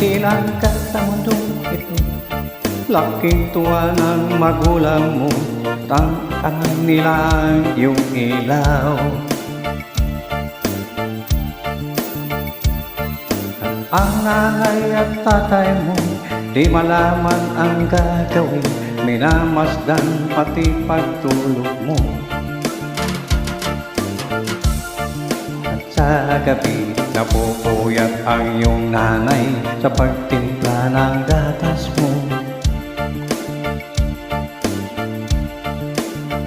silang ka sa mundong ito. Laking tuwa ng magulang mo, tangtangan nila yung ilaw. Ang nanay at tatay mo, di malaman ang gagawin, minamasdan pati pagtulog mo. At sa gabi, napupuyat ang iyong nanay sa pagtimpla ng gatas mo.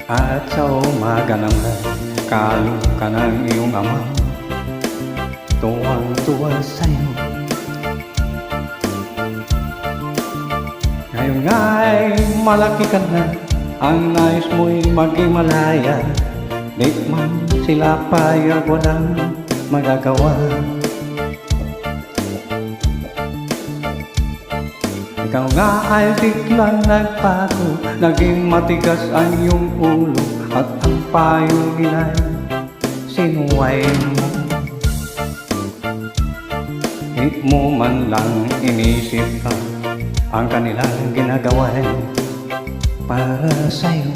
At sa umaga naman, kalo ka ng iyong ama, tuwang-tuwa sa'yo. Ngayon nga'y malaki ka na, ang nais mo'y maging malaya. Di man sila payag, walang magagawa. Ikaw nga ay biglang nagbago, naging matigas ang iyong ulo, at ang payo nila'y sinuway mo. Di mo man lang inisip ka ang kanilang ginagawa para sa'yo.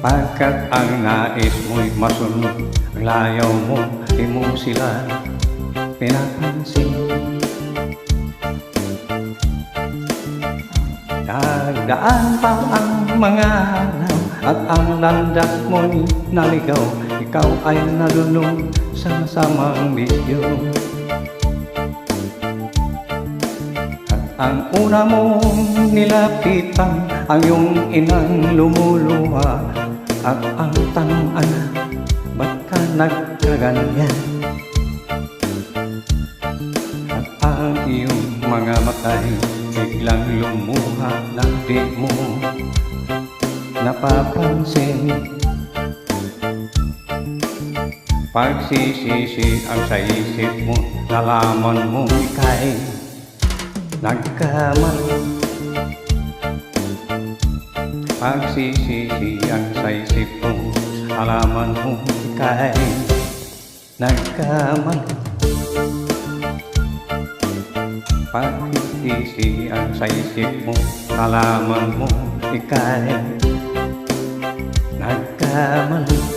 Pagkat ang nais mo'y masunod ang layaw mo, di mo sila pinapansin. Dagdaan pa ang mga araw at ang landas mo'y naligaw. Ikaw ay nalulong sa masamang bisyo. At ang una mong nilapitan, ang iyong inang lumuluha. At ang tanong, anak, ba't ka nagkaganyan? At ang iyong mga matay biglang lumuha na di mo napapansin. Pagsisisi ang sa isip mo, nalaman mo ika'y nagkamali. Pagsisisi ang sa isip mo, alaman mo ika'y nagkamali. Pagsisisi ang sa isip mo, alaman mo ika'y nagkamali.